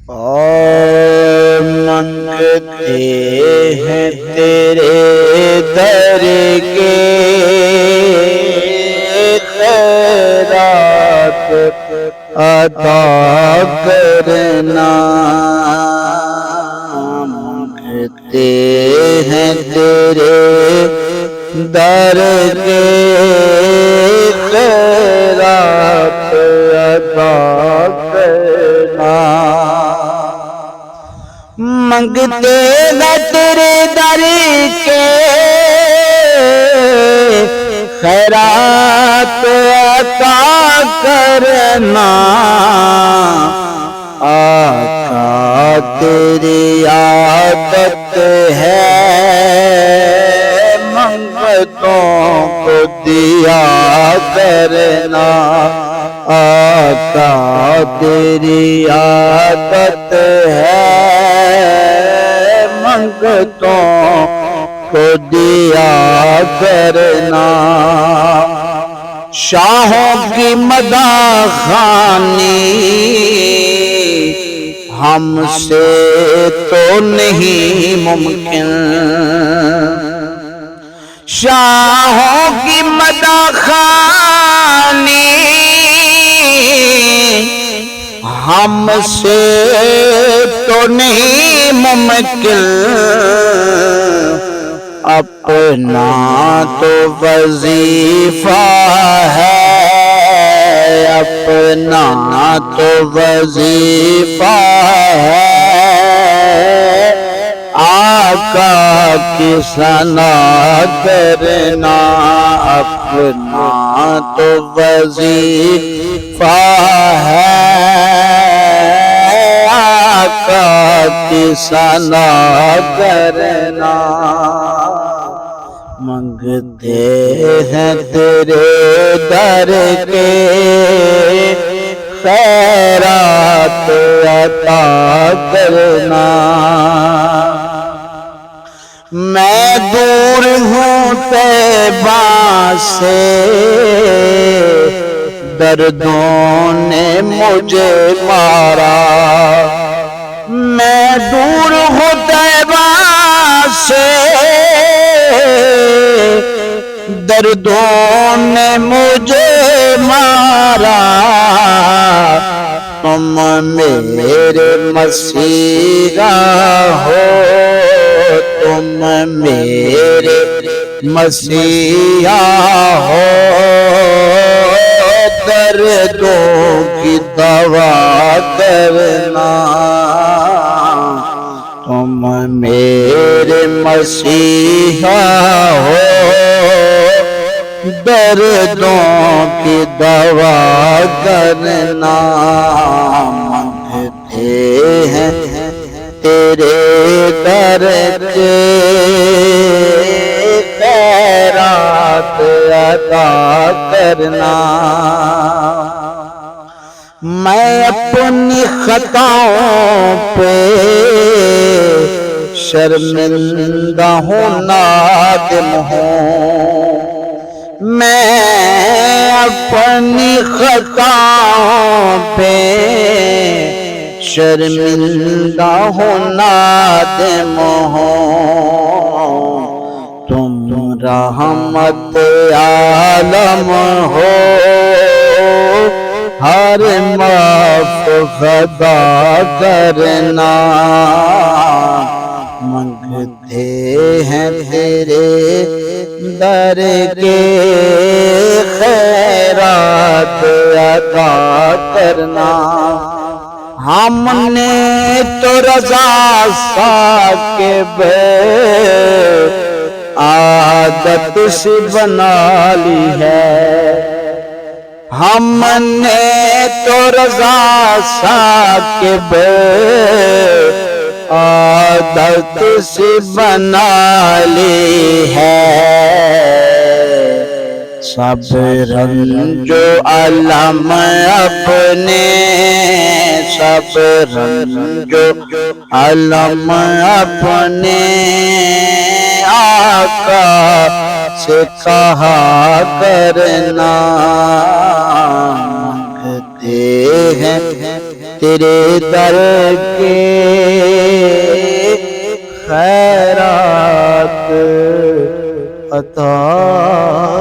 اور منگتے ہیں تیرے در کے خیرات عطا کرنا، منگتے ہیں تیرے در کے خیرات عطا کرنا، منگتے ہیں تیرے در کے خیرات عطا کرنا، آقا تیری عادت ہے منگتوں کو دیا کرنا، آقا تیری عادت ہے منگتوں کو دیا کرنا، شاہوں کی مداح خوانی ہم سے تو نہیں ممکن، شاہوں کی مداح خوانی ہم سے تو نہیں ممکن، اپنا تو وظیفہ ہے، اپنا تو وظیفہ ہے، آقا کی ثنا کرنا، اپنا تو وظیفہ ہے، آقا کی ثنا کرنا، منگتے ہیں تیرے در کے خیرات عطا کرنا، میں دور ہوں طیبہ سے دردوں نے مجھے مارا، میں دور ہوں طیبہ سے دردوں نے مجھے مارا، تم میرے مسیحا ہو، تم میرے مسیحا ہو، دردوں کی دوا کرنا، تم میرے مسیحا ہو، دردوں کی دوا کرنا، منگتے ہیں تیرے در کے خیرات عطا کرنا، میں اپنی خطاؤں پہ شرمندہ ہوں، نادم ہوں، میں اپنی خطاؤں پہ شرمندہ ہوں، نادم ہوں، تم رحمت عالم ہو، ہر معاف خطا کرنا، منگتے ہیں تیرے در کے خیرات عطا کرنا، ہم نے تو رضا ثاقب عادت سی بنا لی ہے، ہم نے تو رضا ثاقب عادت سی بنا لی ہے، سب رنج و علم اپنے، سب رنج و علم اپنے آقا سے کہا کرنا، مانگتے ہیں تیرے در کے خیرات عطا